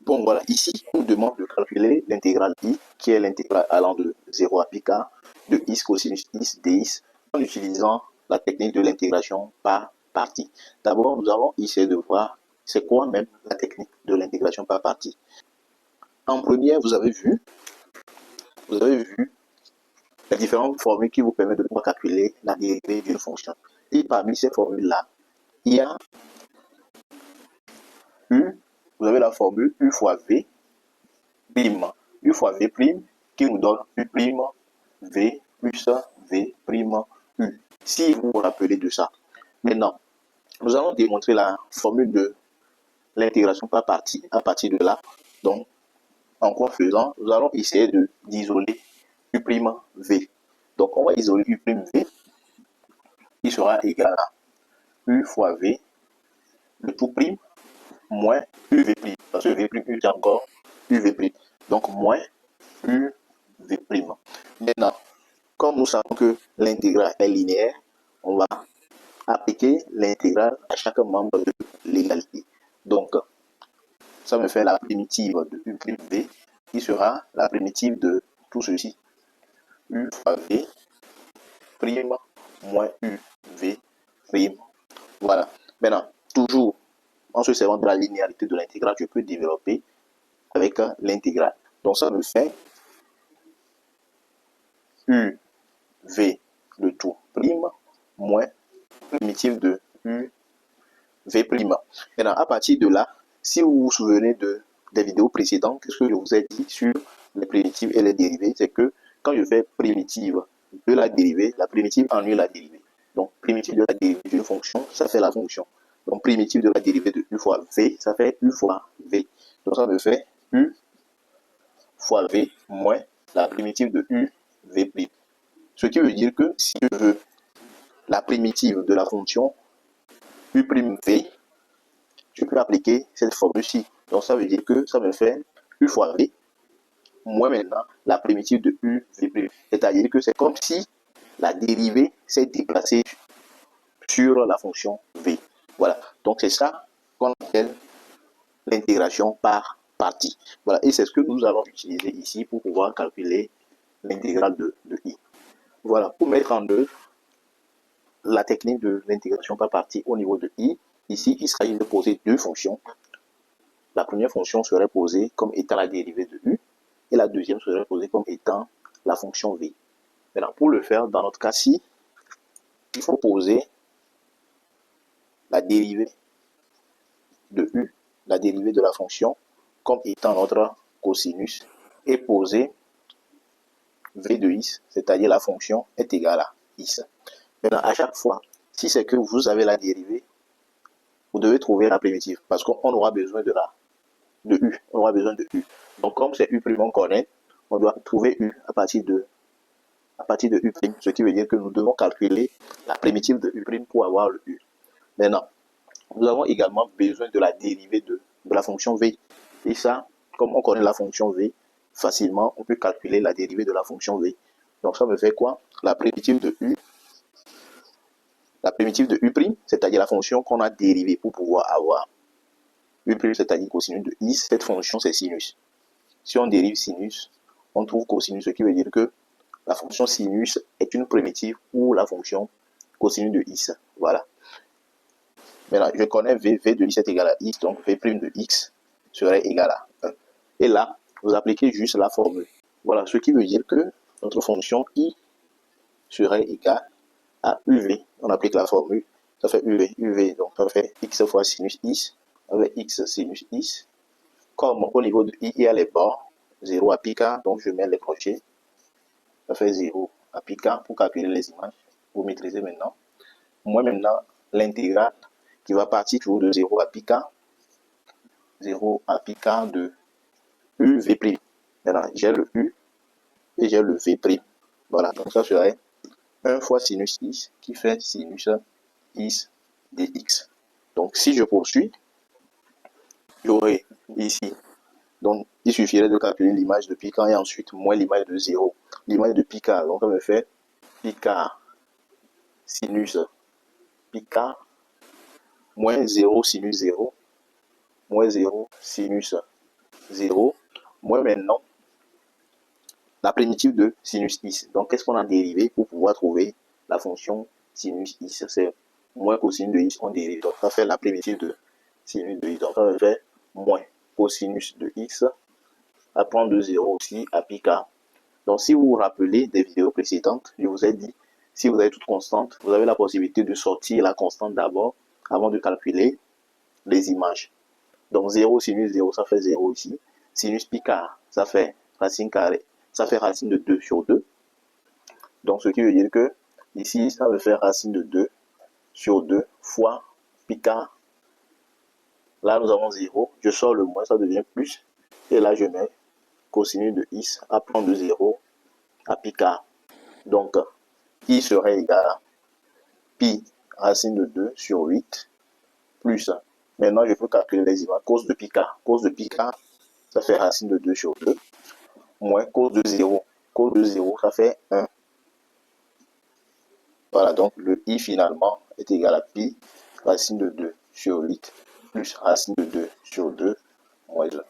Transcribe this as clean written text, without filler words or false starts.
Bon, voilà, ici, on nous demande de calculer l'intégrale i, qui est l'intégrale allant de 0 à pi k, de x cosinus x dx, en utilisant la technique de l'intégration par partie. D'abord, nous allons essayer de voir c'est quoi même la technique de l'intégration par partie. En première, vous avez vu les différentes formules qui vous permettent de pouvoir calculer la dérivée d'une fonction. Et parmi ces formules-là, il y a U, vous avez la formule U fois V prime, U fois V prime qui nous donne U prime V plus V prime U. Si vous vous rappelez de ça. Maintenant, nous allons démontrer la formule de l'intégration par partie à partir de là. Donc, en quoi faisant, nous allons essayer d'isoler U prime V. Donc, on va isoler U prime V qui sera égal à U fois V, le tout prime, moins UV prime. Parce que V prime, U c'est encore UV prime. Donc, moins UV prime. Maintenant, comme nous savons que l'intégrale est linéaire, on va appliquer l'intégrale à chaque membre de l'égalité. Donc, ça me fait la primitive de U prime V qui sera la primitive de tout ceci. U fois V prime moins UV prime. Voilà. Maintenant, toujours en se servant de la linéarité de l'intégrale, je peux développer avec l'intégrale. Donc, ça me fait UV le tout prime moins primitive de UV prime. Maintenant, à partir de là, si vous vous souvenez des vidéos précédentes, qu'est-ce que je vous ai dit sur les primitives et les dérivées, c'est que quand je fais primitive de la dérivée, la primitive ennuie la dérivée. Donc, primitive de la dérivée d'une fonction, ça fait la fonction. Donc, primitive de la dérivée de U fois V, ça fait U fois V. Donc, ça me fait U fois V moins la primitive de U, V'. Ce qui veut dire que si je veux la primitive de la fonction U', je peux appliquer cette formule-ci. Donc, ça veut dire que ça me fait U fois V moins maintenant la primitive de U, V'. C'est-à-dire que c'est comme si la dérivée s'est déplacée sur la fonction V. Voilà. Donc, c'est ça qu'on appelle l'intégration par partie. Voilà. Et c'est ce que nous allons utiliser ici pour pouvoir calculer l'intégrale de I. Voilà. Pour mettre en œuvre la technique de l'intégration par partie au niveau de I, ici, il s'agit de poser deux fonctions. La première fonction serait posée comme étant la dérivée de U et la deuxième serait posée comme étant la fonction V. Maintenant, pour le faire, dans notre cas-ci, il faut poser la dérivée de U, la dérivée de la fonction, comme étant notre cosinus, et poser V de x, c'est-à-dire la fonction est égale à x. Maintenant, à chaque fois, si c'est que vous avez la dérivée, vous devez trouver la primitive, parce qu'on aura besoin de U. On aura besoin de U. Donc, comme c'est U', on connaît, on doit trouver U à partir de U', ce qui veut dire que nous devons calculer la primitive de U' pour avoir le U. Maintenant, nous avons également besoin de la dérivée de la fonction V. Et ça, comme on connaît la fonction V, facilement, on peut calculer la dérivée de la fonction V. Donc, ça me fait quoi? La primitive de U, c'est-à-dire la fonction qu'on a dérivée pour pouvoir avoir U', c'est-à-dire cosinus de x, cette fonction, c'est sinus. Si on dérive sinus, on trouve cosinus, ce qui veut dire que la fonction sinus est une primitive pour la fonction cosinus de x. Voilà. Maintenant, je connais V de x est égal à x, donc V' de x serait égal à 1. Et là, vous appliquez juste la formule. Voilà, ce qui veut dire que notre fonction i serait égale à uv. On applique la formule, ça fait uv, donc ça fait x fois sinus x, avec x sinus x. Comme au niveau de i, il y a les bords, 0 à pi k, donc je mets les crochets, ça fait 0 à pi k pour calculer les images. Vous maîtrisez maintenant. Moi maintenant, l'intégrale qui va partir toujours de 0 à pi k, 0 à pi k de uv'. Maintenant, j'ai le u et j'ai le v'. Voilà, donc ça serait 1 fois sinus x qui fait sinus x dx. Donc, si je poursuis, j'aurai ici, donc il suffirait de calculer l'image de pi k et ensuite moins l'image de 0. L'image de pi k, donc ça me fait pi k sinus pi k moins 0 sinus 0 moins 0 sinus 0, moins maintenant la primitive de sinus x. Donc, qu'est-ce qu'on a dérivé pour pouvoir trouver la fonction sinus x? C'est moins cosinus de x, on dérive. Donc, ça fait la primitive de sinus de x. Donc, ça va faire moins cosinus de x à prendre de 0 aussi à pi k. Donc, si vous vous rappelez des vidéos précédentes, je vous ai dit, si vous avez toute constante, vous avez la possibilité de sortir la constante d'abord avant de calculer les images. Donc, 0 sinus 0, ça fait 0 ici. Sinus pi k, ça fait racine carrée. Ça fait racine de 2 sur 2. Donc, ce qui veut dire que ici, ça veut faire racine de 2 sur 2 fois pi k. Là, nous avons 0. Je sors le moins, ça devient plus. Et là, je mets cosinus de x à prendre de 0 à pi k. Donc, i serait égal à pi racine de 2 sur 8 plus. Maintenant, je peux calculer les images. Cos de pi k. Cos de pi k, ça fait racine de 2 sur 2. Moins cos de 0. Cos de 0, ça fait 1. Voilà, donc le i finalement est égal à pi racine de 2 sur 8 plus racine de 2 sur 2 moins 1.